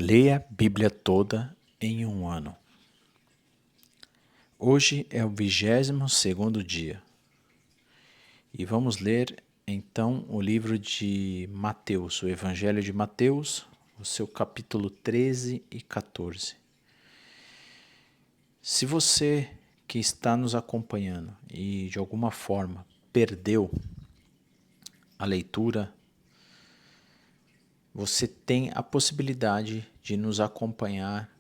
Leia a Bíblia toda em um ano. Hoje é o 22º dia e vamos ler então o livro de Mateus, o Evangelho de Mateus, o seu capítulo 13 e 14. Se você que está nos acompanhando e de alguma forma perdeu a leitura, você tem a possibilidade de nos acompanhar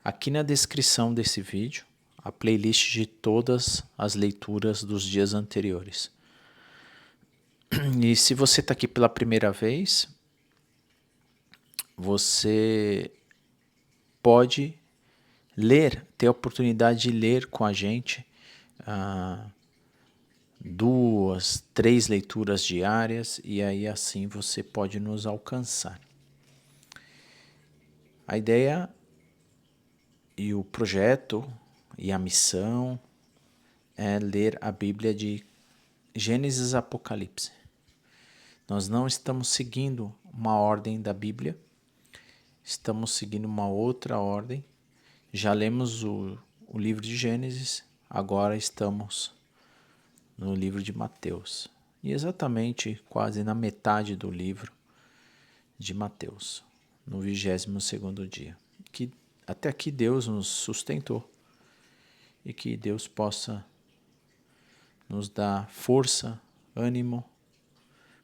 aqui na descrição desse vídeo, a playlist de todas as leituras dos dias anteriores. E se você está aqui pela primeira vez, você pode ter a oportunidade de ler com a gente 2, 3 leituras diárias, e aí assim você pode nos alcançar. A ideia e o projeto e a missão é ler a Bíblia de Gênesis a Apocalipse. Nós não estamos seguindo uma ordem da Bíblia, estamos seguindo uma outra ordem. Já lemos o livro de Gênesis, agora estamos no livro de Mateus. E exatamente quase na metade do livro de Mateus, no 22º dia. Que até aqui Deus nos sustentou e que Deus possa nos dar força, ânimo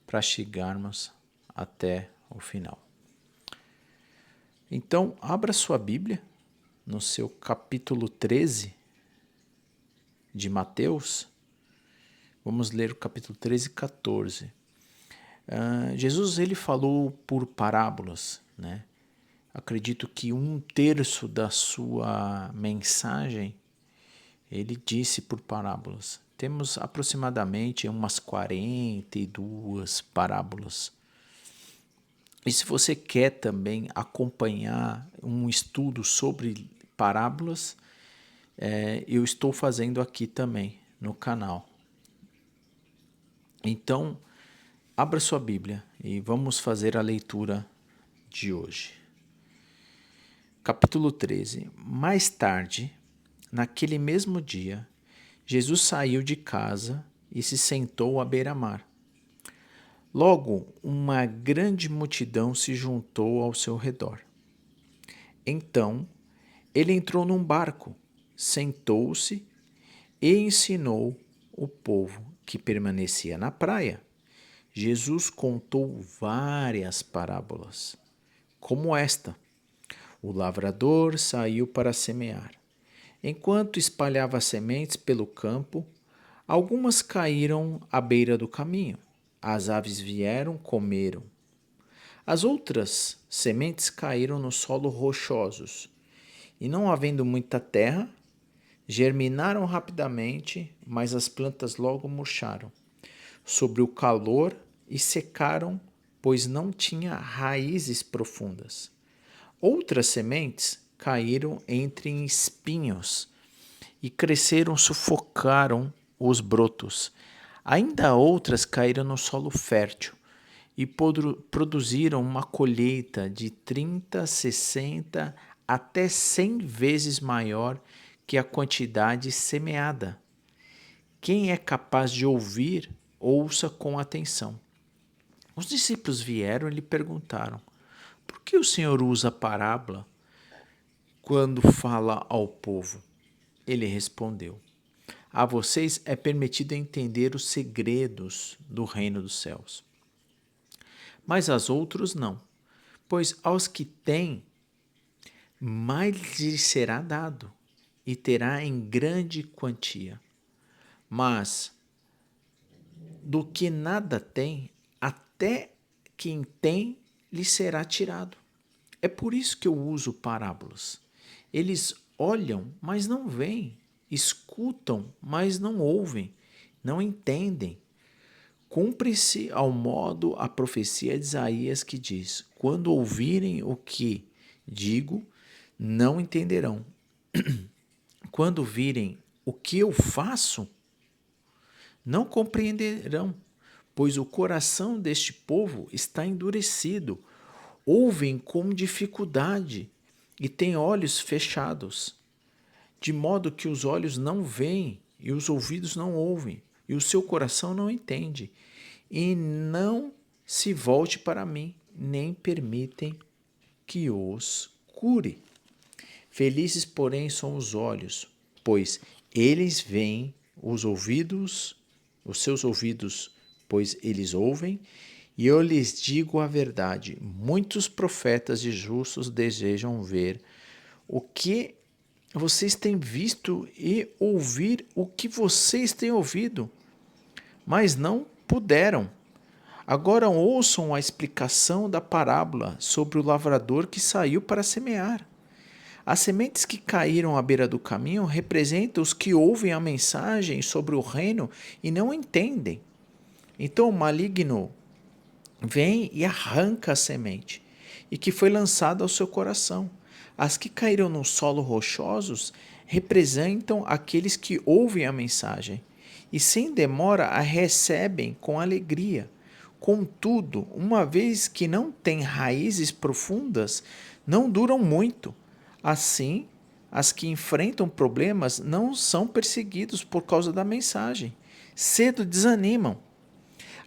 para chegarmos até o final. Então, abra sua Bíblia no seu capítulo 13 de Mateus. Vamos ler o capítulo 13 e 14. Jesus ele falou por parábolas, né? Acredito que 1/3 da sua mensagem ele disse por parábolas. Temos aproximadamente umas 42 parábolas. E se você quer também acompanhar um estudo sobre parábolas, eu estou fazendo aqui também no canal. Então, abra sua Bíblia e vamos fazer a leitura de hoje. Capítulo 13. Mais tarde, naquele mesmo dia, Jesus saiu de casa e se sentou à beira-mar. Logo, uma grande multidão se juntou ao seu redor. Então, ele entrou num barco, sentou-se e ensinou o povo que permanecia na praia. Jesus contou várias parábolas, como esta: o lavrador saiu para semear. Enquanto espalhava sementes pelo campo, algumas caíram à beira do caminho. As aves vieram, comeram. As outras sementes caíram no solo rochosos e, não havendo muita terra, germinaram rapidamente, mas as plantas logo murcharam sobre o calor e secaram, pois não tinha raízes profundas. Outras sementes caíram entre espinhos e cresceram, sufocaram os brotos. Ainda outras caíram no solo fértil e produziram uma colheita de 30, 60 até 100 vezes maior que a quantidade semeada. Quem é capaz de ouvir, ouça com atenção. Os discípulos vieram e lhe perguntaram: por que o Senhor usa parábola quando fala ao povo? Ele respondeu: a vocês é permitido entender os segredos do reino dos céus, mas aos outros não, pois aos que têm, mais lhes será dado, e terá em grande quantia. Mas do que nada tem, até quem tem lhe será tirado. É por isso que eu uso parábolas. Eles olham, mas não veem, escutam, mas não ouvem, não entendem. Cumpre-se ao modo a profecia de Isaías que diz: quando ouvirem o que digo, não entenderão. Quando virem o que eu faço, não compreenderão, pois o coração deste povo está endurecido. ouvem com dificuldade e têm olhos fechados, de modo que os olhos não veem e os ouvidos não ouvem, e o seu coração não entende, e não se volte para mim, nem permitem que os cure. Felizes, porém, são os olhos, pois eles veem, os seus ouvidos, pois eles ouvem, e eu lhes digo a verdade: muitos profetas e justos desejam ver o que vocês têm visto e ouvir o que vocês têm ouvido, mas não puderam. Agora ouçam a explicação da parábola sobre o lavrador que saiu para semear. As sementes que caíram à beira do caminho representam os que ouvem a mensagem sobre o reino e não entendem. Então o maligno vem e arranca a semente, e que foi lançada ao seu coração. As que caíram no solo rochosos representam aqueles que ouvem a mensagem, e sem demora a recebem com alegria. Contudo, uma vez que não têm raízes profundas, não duram muito. Assim, as que enfrentam problemas não são perseguidos por causa da mensagem. Cedo desanimam.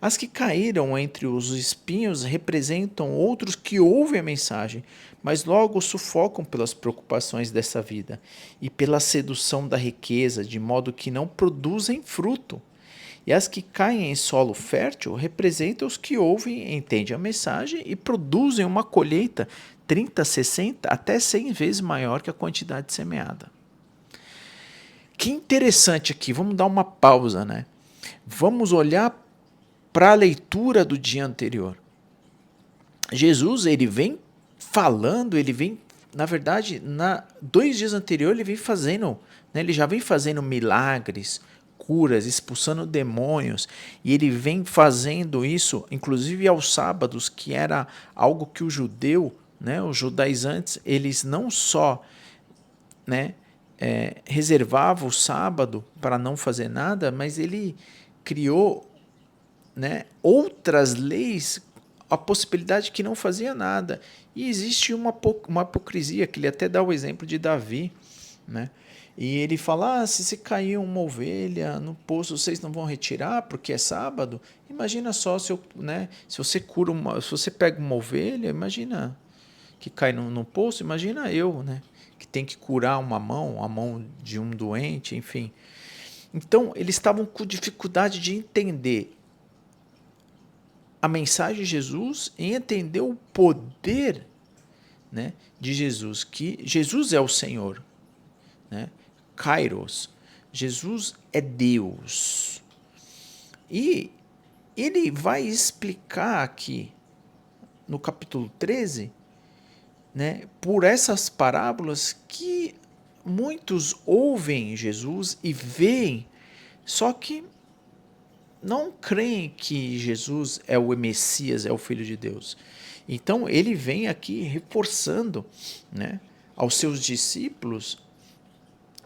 As que caíram entre os espinhos representam outros que ouvem a mensagem, mas logo sufocam pelas preocupações dessa vida e pela sedução da riqueza, de modo que não produzem fruto. E as que caem em solo fértil representam os que ouvem, entendem a mensagem e produzem uma colheita 30, 60, até 100 vezes maior que a quantidade semeada. Que interessante aqui, vamos dar uma pausa, né? Vamos olhar para a leitura do dia anterior. Jesus, ele vem falando, ele vem, na verdade, 2 dias anteriores, ele vem fazendo, né, ele já vem fazendo milagres, curas, expulsando demônios, e ele vem fazendo isso, inclusive aos sábados, que era algo que o judeu, né, os judaizantes, eles não só, né, reservavam o sábado para não fazer nada, mas ele criou, né, outras leis, a possibilidade que não fazia nada. E existe uma hipocrisia, que ele até dá o exemplo de Davi, né? E ele fala, se cair uma ovelha no poço, vocês não vão retirar porque é sábado? Imagina só, se você se você pega uma ovelha, imagina que cai no poço, imagina eu, né, que tem que curar a mão de um doente, enfim. Então, eles estavam com dificuldade de entender a mensagem de Jesus e entender o poder, né, de Jesus, que Jesus é o Senhor, né? Kairos, Jesus é Deus. E ele vai explicar aqui no capítulo 13, né, por essas parábolas que muitos ouvem Jesus e veem, só que não creem que Jesus é o Messias, é o Filho de Deus. Então ele vem aqui reforçando, né, aos seus discípulos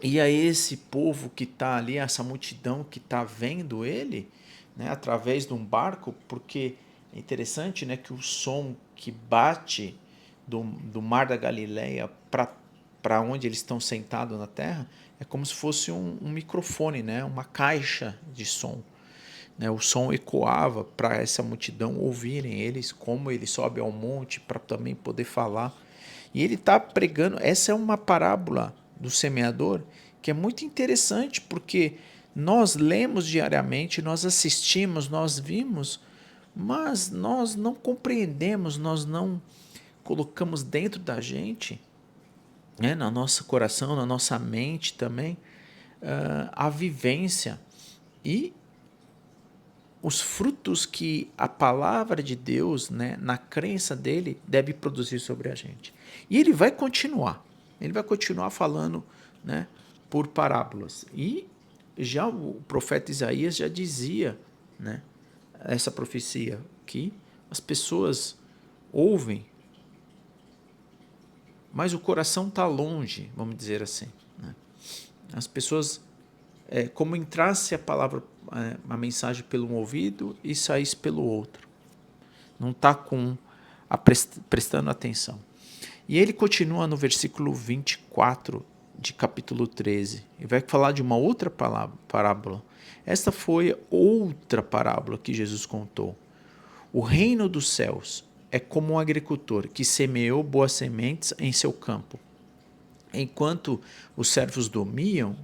e a esse povo que está ali, essa multidão que está vendo ele, né, através de um barco, porque é interessante, né, que o som que bate do mar da Galileia para onde eles estão sentados na terra é como se fosse um microfone, né, uma caixa de som. Né, o som ecoava para essa multidão ouvirem eles, como ele sobe ao monte para também poder falar. E ele está pregando, essa é uma parábola do semeador que é muito interessante, porque nós lemos diariamente, nós assistimos, nós vimos, mas nós não compreendemos, nós não colocamos dentro da gente, né, no nosso coração, na nossa mente também, a vivência e os frutos que a palavra de Deus, né, na crença dele, deve produzir sobre a gente. E ele vai continuar falando, né, por parábolas. E já o profeta Isaías já dizia, né, essa profecia, que as pessoas ouvem, mas o coração está longe, vamos dizer assim, né? As pessoas, como entrasse a palavra, a mensagem pelo um ouvido e saísse pelo outro. Não está com prestando atenção. E ele continua no versículo 24 de capítulo 13, e vai falar de uma outra parábola. Esta foi outra parábola que Jesus contou. O reino dos céus é como um agricultor que semeou boas sementes em seu campo. Enquanto os servos dormiam,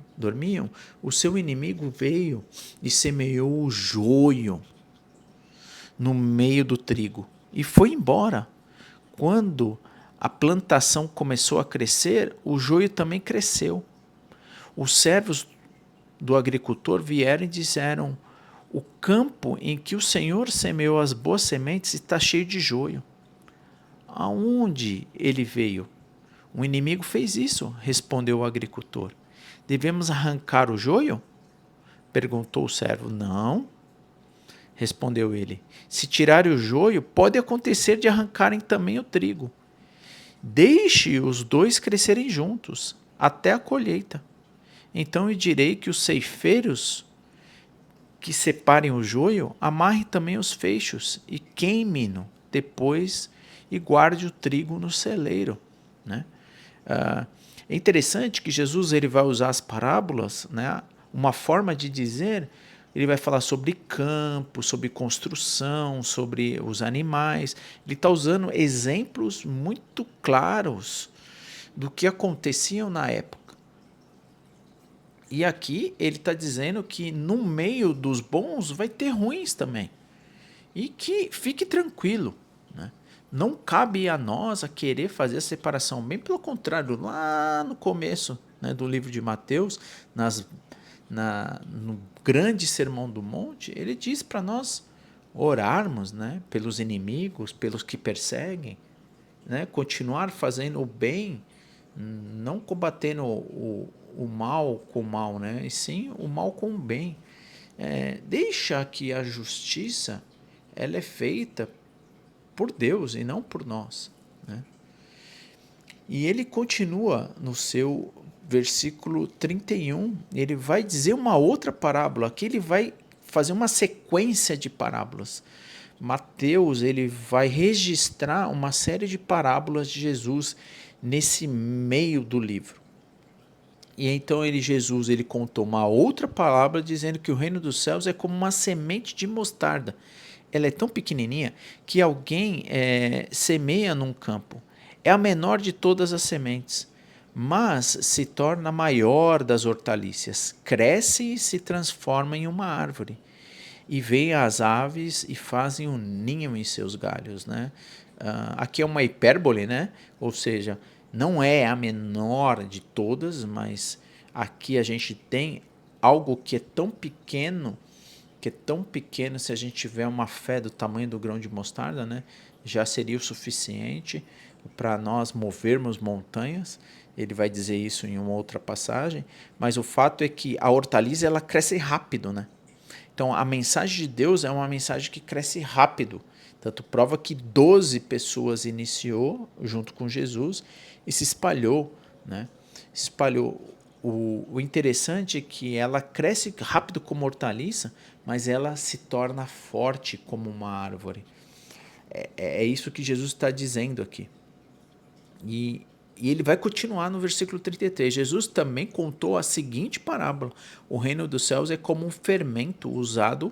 o seu inimigo veio e semeou o joio no meio do trigo e foi embora. Quando a plantação começou a crescer, o joio também cresceu. Os servos do agricultor vieram e disseram: o campo em que o Senhor semeou as boas sementes está cheio de joio. Aonde ele veio? O inimigo fez isso, respondeu o agricultor. Devemos arrancar o joio? Perguntou o servo. Não, respondeu ele. Se tirarem o joio, pode acontecer de arrancarem também o trigo. Deixe os dois crescerem juntos, até a colheita. Então eu direi que os ceifeiros que separem o joio, amarrem também os feixes e queime-no depois e guarde o trigo no celeiro. Né? É interessante que Jesus ele vai usar as parábolas, né? Uma forma de dizer, ele vai falar sobre campo, sobre construção, sobre os animais. Ele está usando exemplos muito claros do que aconteciam na época. E aqui ele está dizendo que no meio dos bons vai ter ruins também. E que fique tranquilo, né? Não cabe a nós a querer fazer a separação. Bem pelo contrário, lá no começo, né, do livro de Mateus, no grande sermão do monte, ele diz para nós orarmos, né, pelos inimigos, pelos que perseguem, né, continuar fazendo o bem, não combatendo o mal com o mal, né, e sim o mal com o bem. Deixa que a justiça ela é feita por Deus e não por nós, né? E ele continua no seu versículo 31, ele vai dizer uma outra parábola, aqui ele vai fazer uma sequência de parábolas. Mateus ele vai registrar uma série de parábolas de Jesus nesse meio do livro. E então Jesus contou uma outra parábola dizendo que o reino dos céus é como uma semente de mostarda. Ela é tão pequenininha que alguém semeia num campo. É a menor de todas as sementes, mas se torna a maior das hortaliças. Cresce e se transforma em uma árvore. E vêm as aves e fazem um ninho em seus galhos. Né? Aqui é uma hipérbole, né? Ou seja, não é a menor de todas, mas aqui a gente tem algo que é tão pequeno, se a gente tiver uma fé do tamanho do grão de mostarda, né, já seria o suficiente para nós movermos montanhas. Ele vai dizer isso em uma outra passagem, mas o fato é que a hortaliça ela cresce rápido, né? Então a mensagem de Deus é uma mensagem que cresce rápido. Tanto prova que 12 pessoas iniciou junto com Jesus e se espalhou, né? Se espalhou. O interessante é que ela cresce rápido como hortaliça, mas ela se torna forte como uma árvore. É isso que Jesus está dizendo aqui. E ele vai continuar no versículo 33. Jesus também contou a seguinte parábola: o reino dos céus é como um fermento usado,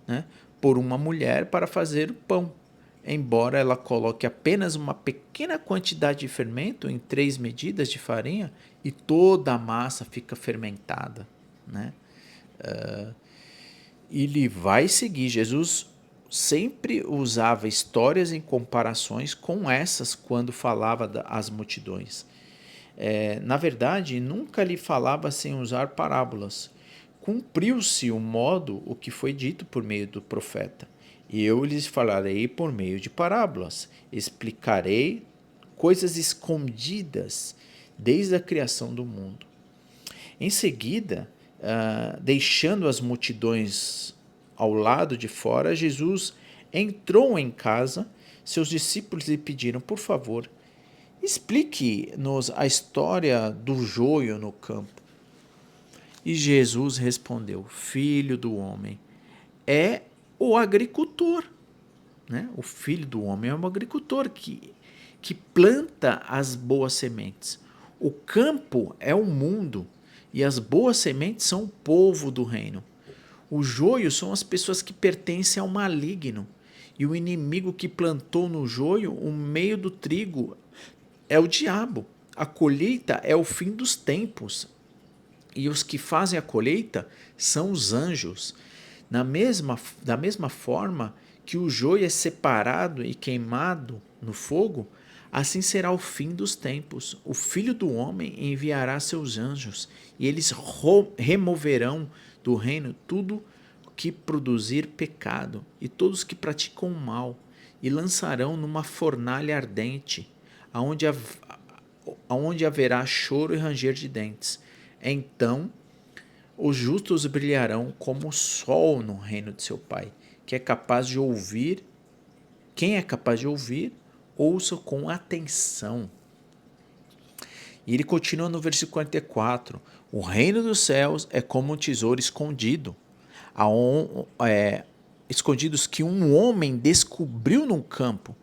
né, por uma mulher para fazer o pão. Embora ela coloque apenas uma pequena quantidade de fermento em 3 medidas de farinha, e toda a massa fica fermentada, né? Ele vai seguir. Jesus sempre usava histórias em comparações com essas quando falava às multidões. Na verdade, nunca lhe falava sem usar parábolas. Cumpriu-se o que foi dito por meio do profeta. E eu lhes falarei por meio de parábolas. Explicarei coisas escondidas desde a criação do mundo. Em seguida, deixando as multidões ao lado de fora, Jesus entrou em casa. Seus discípulos lhe pediram: por favor, explique-nos a história do joio no campo. E Jesus respondeu: filho do homem é o agricultor. né? O Filho do Homem é um agricultor que planta as boas sementes. O campo é o mundo e as boas sementes são o povo do reino. O joio são as pessoas que pertencem ao maligno. E o inimigo que plantou no joio o meio do trigo é o diabo. A colheita é o fim dos tempos. E os que fazem a colheita são os anjos. Da mesma forma que o joio é separado e queimado no fogo, assim será o fim dos tempos. O Filho do Homem enviará seus anjos, e eles removerão do reino tudo que produzir pecado, e todos que praticam o mal, e lançarão numa fornalha ardente, aonde haverá choro e ranger de dentes. Então os justos brilharão como o sol no reino de seu Pai, que é capaz de ouvir. Quem é capaz de ouvir, ouça com atenção. E ele continua no versículo 44. O reino dos céus é como um tesouro escondido, escondidos que um homem descobriu num campo.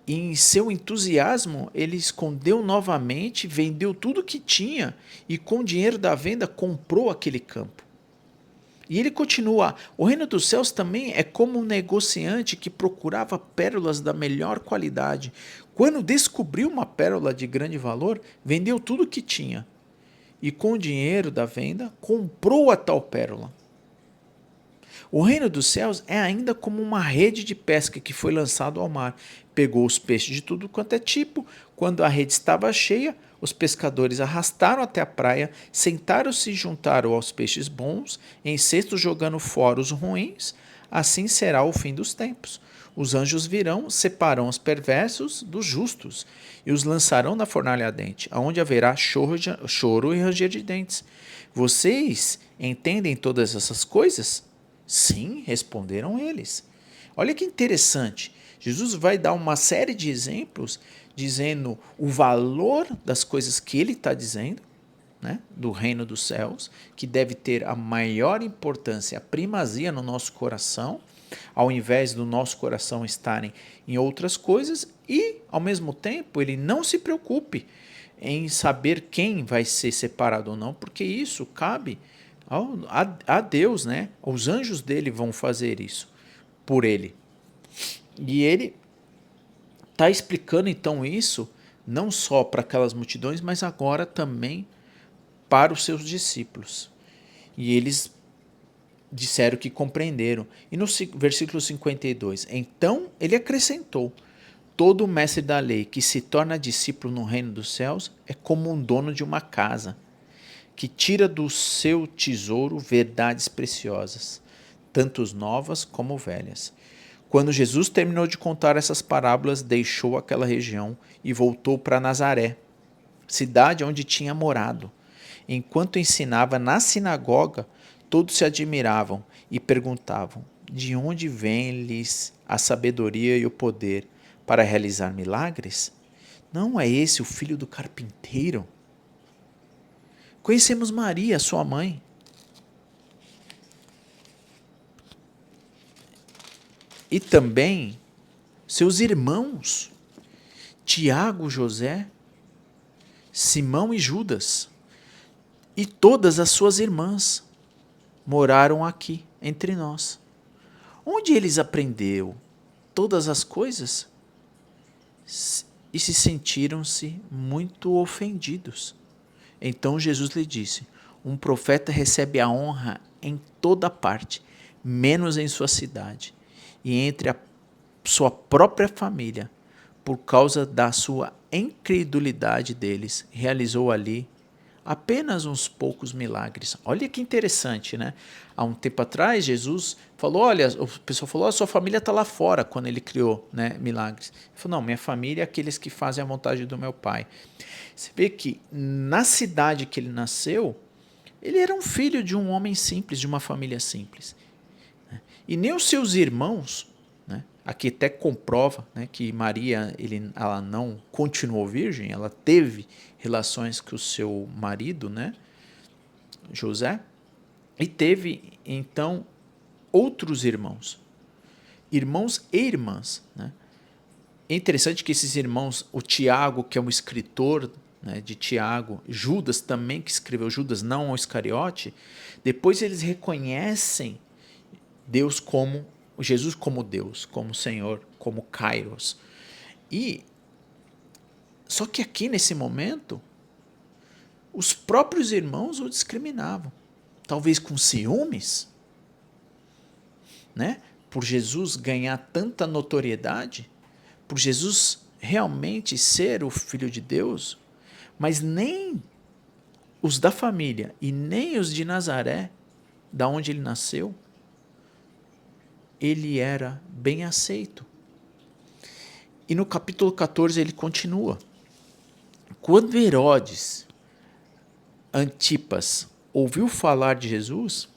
E em seu entusiasmo, ele escondeu novamente, vendeu tudo que tinha e com o dinheiro da venda comprou aquele campo. E ele continua: o reino dos céus também é como um negociante que procurava pérolas da melhor qualidade. Quando descobriu uma pérola de grande valor, vendeu tudo o que tinha e com o dinheiro da venda comprou a tal pérola. O reino dos céus é ainda como uma rede de pesca que foi lançada ao mar. Pegou os peixes de tudo quanto é tipo. Quando a rede estava cheia, os pescadores arrastaram até a praia, sentaram-se e juntaram aos peixes bons, em cestos jogando fora os ruins. Assim será o fim dos tempos. Os anjos virão, separarão os perversos dos justos e os lançarão na fornalha ardente, onde haverá choro e ranger de dentes. Vocês entendem todas essas coisas? Sim, responderam eles. Olha que interessante. Jesus vai dar uma série de exemplos dizendo o valor das coisas que ele está dizendo, né, do reino dos céus, que deve ter a maior importância, a primazia no nosso coração, ao invés do nosso coração estarem em outras coisas, e, ao mesmo tempo, ele não se preocupe em saber quem vai ser separado ou não, porque isso cabe a Deus, né? Os anjos dele vão fazer isso por ele. E ele está explicando então isso não só para aquelas multidões, mas agora também para os seus discípulos. E eles disseram que compreenderam. E no versículo 52, então ele acrescentou: todo mestre da lei que se torna discípulo no reino dos céus é como um dono de uma casa, que tira do seu tesouro verdades preciosas, tanto novas como velhas. Quando Jesus terminou de contar essas parábolas, deixou aquela região e voltou para Nazaré, cidade onde tinha morado. Enquanto ensinava na sinagoga, todos se admiravam e perguntavam: de onde vem-lhes a sabedoria e o poder para realizar milagres? Não é esse o filho do carpinteiro? Conhecemos Maria, sua mãe. E também seus irmãos, Tiago, José, Simão e Judas. E todas as suas irmãs moraram aqui entre nós. Onde eles aprenderam todas as coisas e se sentiram-se muito ofendidos. Então Jesus lhe disse: um profeta recebe a honra em toda parte, menos em sua cidade e entre a sua própria família. Por causa da sua incredulidade deles, realizou ali apenas uns poucos milagres. Olha que interessante, né? Há um tempo atrás, Jesus falou, olha, o pessoal falou, a sua família está lá fora, quando ele criou, né, milagres. Ele falou, não, minha família é aqueles que fazem a vontade do meu Pai. Você vê que na cidade que ele nasceu, ele era um filho de um homem simples, de uma família simples. E nem os seus irmãos, né, aqui até comprova, né, que Maria ela não continuou virgem, ela teve relações com o seu marido, né, José, e teve então outros irmãos. irmãos e irmãs, né? É interessante que esses irmãos, o Tiago, que é um escritor, né, de Tiago, Judas também, que escreveu Judas, não ao Iscariote, depois eles reconhecem Deus como, Jesus como Deus, como Senhor, como Kairos. E só que aqui nesse momento, os próprios irmãos o discriminavam, talvez com ciúmes, né? Por Jesus ganhar tanta notoriedade, por Jesus realmente ser o Filho de Deus, mas nem os da família e nem os de Nazaré, da onde ele nasceu, ele era bem aceito. E no capítulo 14 ele continua. Quando Herodes Antipas ouviu falar de Jesus,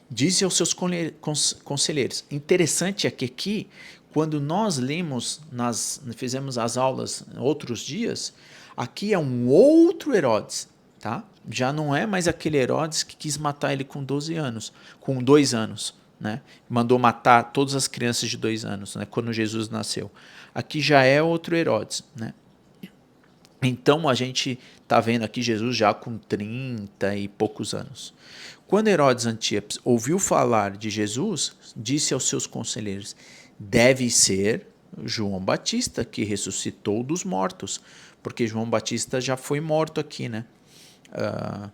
disse aos seus conselheiros. Interessante é que aqui, quando nós lemos, fizemos as aulas outros dias, aqui é um outro Herodes, tá? Já não é mais aquele Herodes que quis matar ele com 12 anos, com 2 anos, né? Mandou matar todas as crianças de 2 anos, né? Quando Jesus nasceu. Aqui já é outro Herodes, né? Então a gente está vendo aqui Jesus já com 30 e poucos anos. Quando Herodes Antipas ouviu falar de Jesus, disse aos seus conselheiros: deve ser João Batista que ressuscitou dos mortos, porque João Batista já foi morto aqui, né? A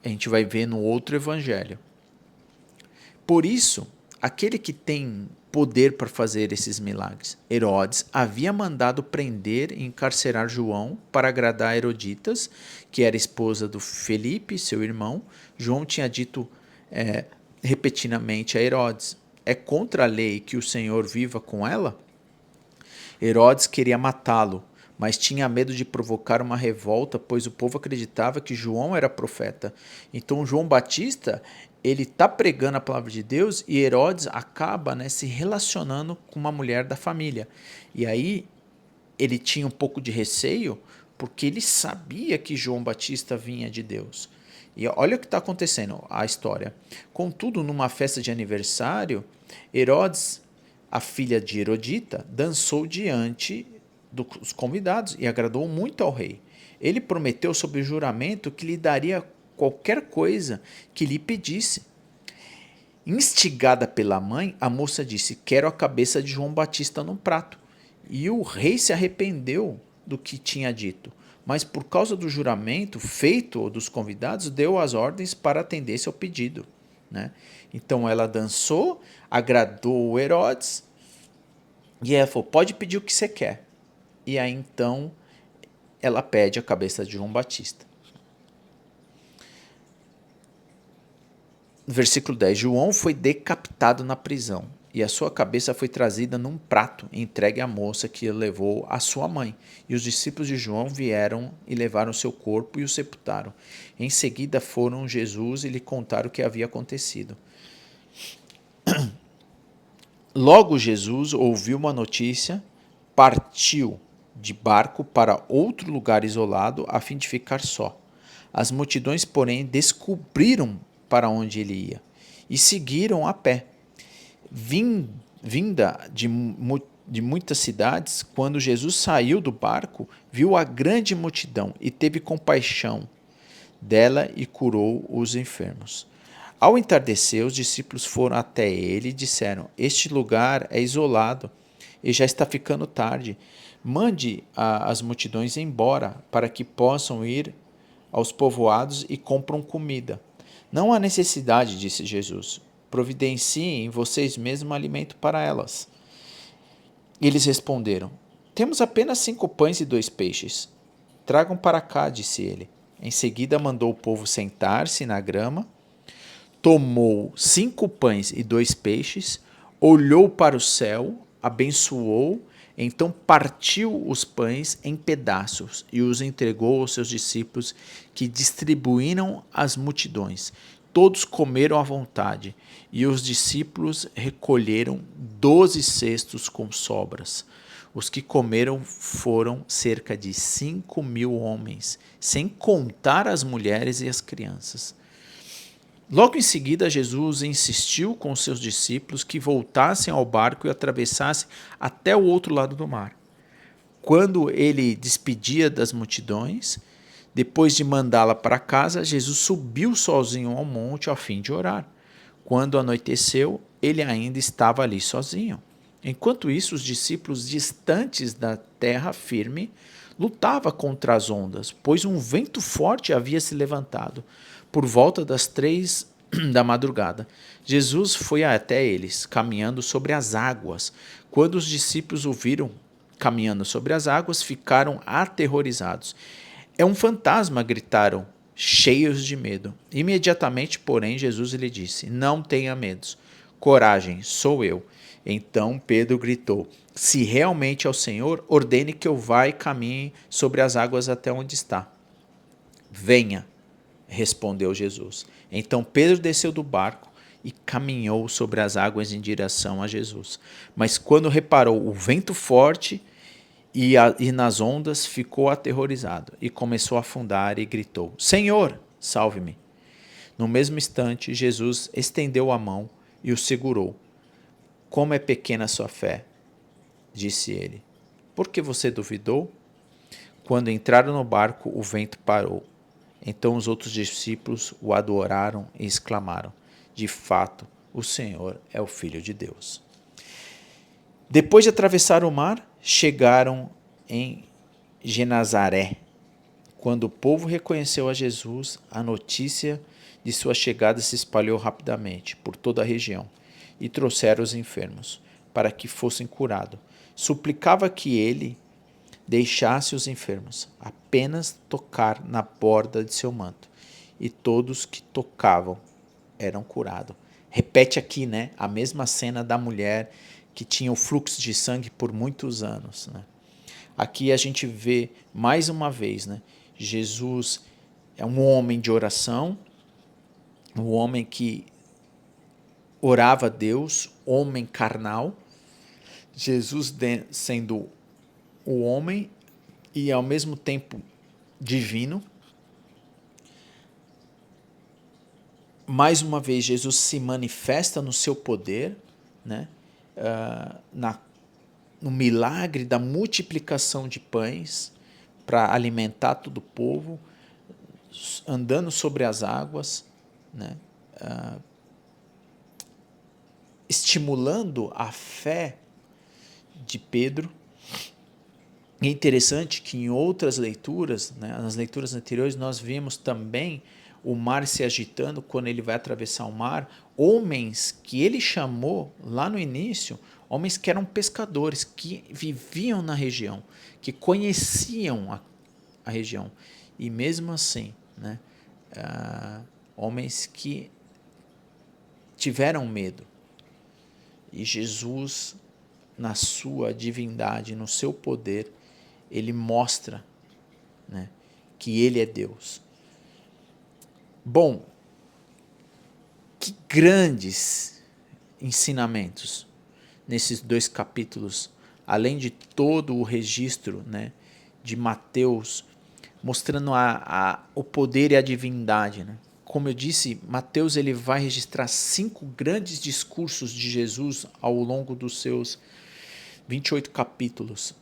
gente vai ver no outro evangelho. Por isso, aquele que tem poder para fazer esses milagres, Herodes, havia mandado prender e encarcerar João para agradar a Herodias, que era esposa do Felipe, seu irmão. João tinha dito repetidamente a Herodes: é contra a lei que o Senhor viva com ela? Herodes queria matá-lo, mas tinha medo de provocar uma revolta, pois o povo acreditava que João era profeta. Então João Batista, ele está pregando a palavra de Deus e Herodes acaba, né, se relacionando com uma mulher da família. E aí ele tinha um pouco de receio, porque ele sabia que João Batista vinha de Deus. E olha o que está acontecendo, a história. Contudo, numa festa de aniversário, Herodes, a filha de Herodita, dançou diante dos convidados e agradou muito ao rei. Ele prometeu sob juramento que lhe daria qualquer coisa que lhe pedisse. Instigada pela mãe, a moça disse: quero a cabeça de João Batista num prato. E o rei se arrependeu do que tinha dito, mas por causa do juramento feito dos convidados, deu as ordens para atender-se ao pedido, né? Então ela dançou, agradou Herodes, e ela falou: pode pedir o que você quer. E aí então ela pede a cabeça de João Batista. Versículo 10. João foi decapitado na prisão, e a sua cabeça foi trazida num prato, entregue à moça que levou à sua mãe. E os discípulos de João vieram e levaram seu corpo e o sepultaram. Em seguida foram Jesus e lhe contaram o que havia acontecido. Logo Jesus ouviu uma notícia, partiu de barco para outro lugar isolado, a fim de ficar só. As multidões, porém, descobriram para onde ele ia e seguiram a pé. Vinda de muitas cidades, quando Jesus saiu do barco, viu a grande multidão e teve compaixão dela e curou os enfermos. Ao entardecer, os discípulos foram até ele e disseram: este lugar é isolado e já está ficando tarde. Mande as multidões embora, para que possam ir aos povoados e compram comida. Não há necessidade, disse Jesus. Providenciem vocês mesmos alimento para elas. Eles responderam: temos apenas 5 pães e 2 peixes. Tragam para cá, disse ele. Em seguida mandou o povo sentar-se na grama, tomou 5 pães e 2 peixes, olhou para o céu, abençoou, então partiu os pães em pedaços e os entregou aos seus discípulos, que distribuíram às multidões. Todos comeram à vontade, e os discípulos recolheram 12 cestos com sobras. Os que comeram foram cerca de 5.000 homens, sem contar as mulheres e as crianças. Logo em seguida, Jesus insistiu com os seus discípulos que voltassem ao barco e atravessassem até o outro lado do mar. Quando ele despedia das multidões, depois de mandá-la para casa, Jesus subiu sozinho ao monte a fim de orar. Quando anoiteceu, ele ainda estava ali sozinho. Enquanto isso, os discípulos distantes da terra firme lutavam contra as ondas, pois um vento forte havia se levantado. Por volta das 3 da madrugada, Jesus foi até eles, caminhando sobre as águas. Quando os discípulos o viram caminhando sobre as águas, ficaram aterrorizados. É um fantasma, gritaram, cheios de medo. Imediatamente, porém, Jesus lhe disse: Não tenha medo. Coragem, sou eu. Então Pedro gritou: Se realmente é o Senhor, ordene que eu vá e caminhe sobre as águas até onde está. Venha, respondeu Jesus. Então Pedro desceu do barco e caminhou sobre as águas em direção a Jesus. Mas quando reparou o vento forte e nas ondas, ficou aterrorizado e começou a afundar e gritou: Senhor, salve-me! No mesmo instante, Jesus estendeu a mão e o segurou. Como é pequena a sua fé, disse ele. Por que você duvidou? Quando entraram no barco, o vento parou. Então os outros discípulos o adoraram e exclamaram: De fato, o Senhor é o Filho de Deus. Depois de atravessar o mar, chegaram em Genazaré. Quando o povo reconheceu a Jesus, a notícia de sua chegada se espalhou rapidamente por toda a região e trouxeram os enfermos para que fossem curados. Suplicava que ele deixasse os enfermos apenas tocar na borda de seu manto, e todos que tocavam eram curados. Repete aqui, né, a mesma cena da mulher que tinha o fluxo de sangue por muitos anos, né? Aqui a gente vê mais uma vez, né, Jesus é um homem de oração, um homem que orava a Deus, homem carnal, Jesus sendo o homem e ao mesmo tempo divino. Mais uma vez, Jesus se manifesta no seu poder, né? No milagre da multiplicação de pães para alimentar todo o povo, andando sobre as águas, né? Estimulando a fé de Pedro. É interessante que em outras leituras, né, nas leituras anteriores, nós vimos também o mar se agitando quando ele vai atravessar o mar. Homens que ele chamou lá no início, homens que eram pescadores, que viviam na região, que conheciam a região. E mesmo assim, né, homens que tiveram medo. E Jesus, na sua divindade, no seu poder, ele mostra, né, que ele é Deus. Bom, que grandes ensinamentos nesses 2 capítulos, além de todo o registro, né, de Mateus, mostrando o poder e a divindade, né? Como eu disse, Mateus ele vai registrar 5 grandes discursos de Jesus ao longo dos seus 28 capítulos.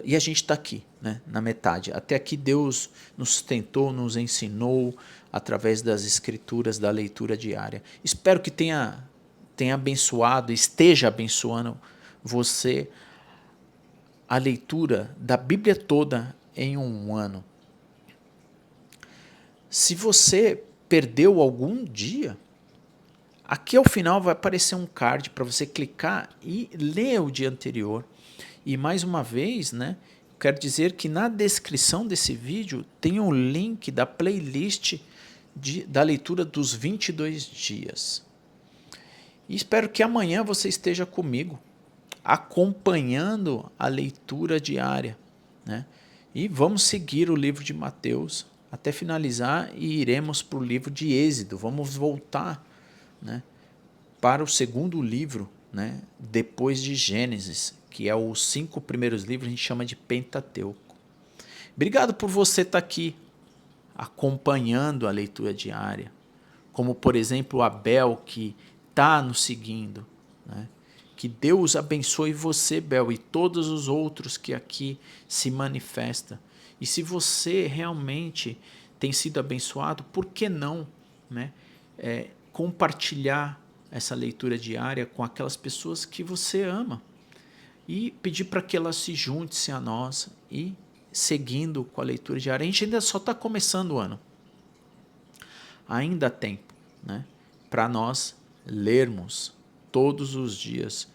E a gente está aqui, né, na metade. Até aqui Deus nos sustentou, nos ensinou através das escrituras, da leitura diária. Espero que tenha abençoado, esteja abençoando você a leitura da Bíblia toda em um ano. Se você perdeu algum dia, aqui ao final vai aparecer um card para você clicar e ler o dia anterior. E mais uma vez, né, quero dizer que na descrição desse vídeo tem um link da playlist da leitura dos 22 dias. E espero que amanhã você esteja comigo, acompanhando a leitura diária, né? E vamos seguir o livro de Mateus até finalizar e iremos para o livro de Êxodo. Vamos voltar, né, para o segundo livro, né, depois de Gênesis, que é os 5 primeiros livros, a gente chama de Pentateuco. Obrigado por você estar aqui. acompanhando a leitura diária, como, por exemplo, o Abel, que está nos seguindo, né? Que Deus abençoe você, Bel, e todos os outros que aqui se manifestam. E se você realmente tem sido abençoado, por que não, né? Compartilhar essa leitura diária com aquelas pessoas que você ama e pedir para que elas se juntem a nós e seguindo com a leitura diária. A gente ainda só está começando o ano. Ainda há tempo, né, para nós lermos todos os dias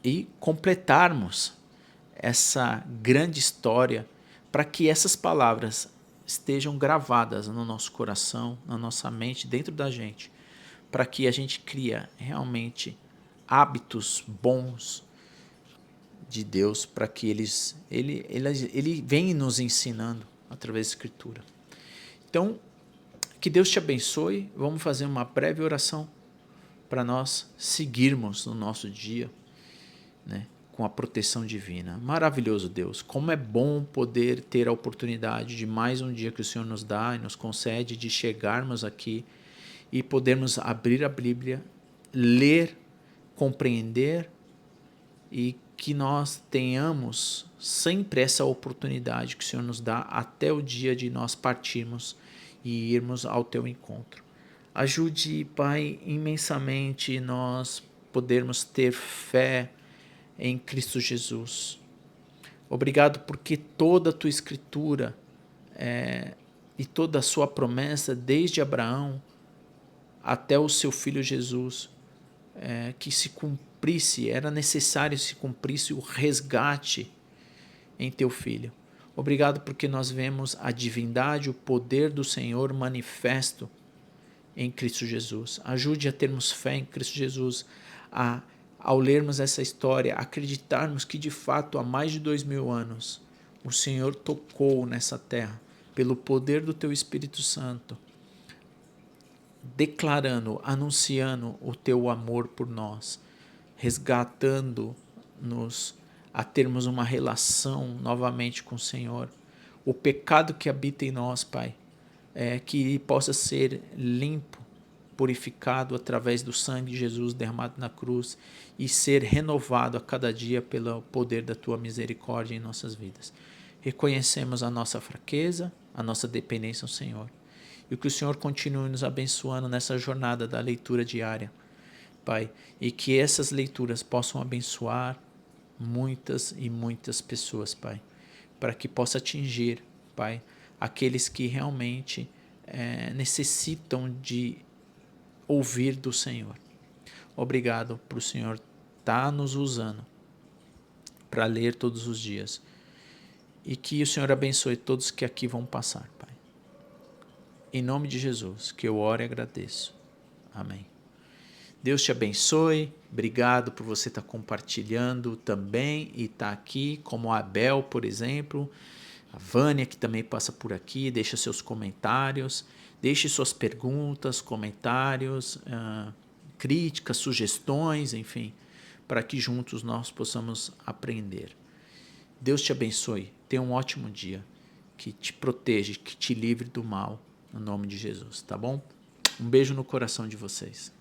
e completarmos essa grande história, para que essas palavras estejam gravadas no nosso coração, na nossa mente, dentro da gente, para que a gente crie realmente hábitos bons de Deus, para que ele vem nos ensinando através da Escritura. Então, que Deus te abençoe. Vamos fazer uma breve oração para nós seguirmos no nosso dia, né, com a proteção divina. Maravilhoso Deus, como é bom poder ter a oportunidade de mais um dia que o Senhor nos dá e nos concede de chegarmos aqui e podermos abrir a Bíblia, ler, compreender e que nós tenhamos sempre essa oportunidade que o Senhor nos dá até o dia de nós partirmos e irmos ao teu encontro. Ajude, Pai, imensamente nós podermos ter fé em Cristo Jesus. Obrigado porque toda a tua escritura e toda a sua promessa, desde Abraão até o seu filho Jesus, que se cumprisse, era necessário se cumprisse o resgate em teu filho. Obrigado porque nós vemos a divindade, o poder do Senhor manifesto em Cristo Jesus. Ajude a termos fé em Cristo Jesus, ao lermos essa história, acreditarmos que de fato há mais de 2000 anos o Senhor tocou nessa terra pelo poder do teu Espírito Santo, declarando, anunciando o teu amor por nós, resgatando-nos a termos uma relação novamente com o Senhor. O pecado que habita em nós, Pai, que possa ser limpo, purificado através do sangue de Jesus derramado na cruz e ser renovado a cada dia pelo poder da tua misericórdia em nossas vidas. Reconhecemos a nossa fraqueza, a nossa dependência ao Senhor. E que o Senhor continue nos abençoando nessa jornada da leitura diária, Pai, e que essas leituras possam abençoar muitas e muitas pessoas, Pai, para que possa atingir, Pai, aqueles que realmente necessitam de ouvir do Senhor. Obrigado por o Senhor estar nos usando para ler todos os dias e que o Senhor abençoe todos que aqui vão passar, Pai. Em nome de Jesus, que eu oro e agradeço. Amém. Deus te abençoe. Obrigado por você estar compartilhando também e estar aqui, como a Abel, por exemplo, a Vânia, que também passa por aqui, deixa seus comentários, deixe suas perguntas, comentários, críticas, sugestões, enfim, para que juntos nós possamos aprender. Deus te abençoe. Tenha um ótimo dia. Que te proteja, que te livre do mal, no nome de Jesus, tá bom? Um beijo no coração de vocês.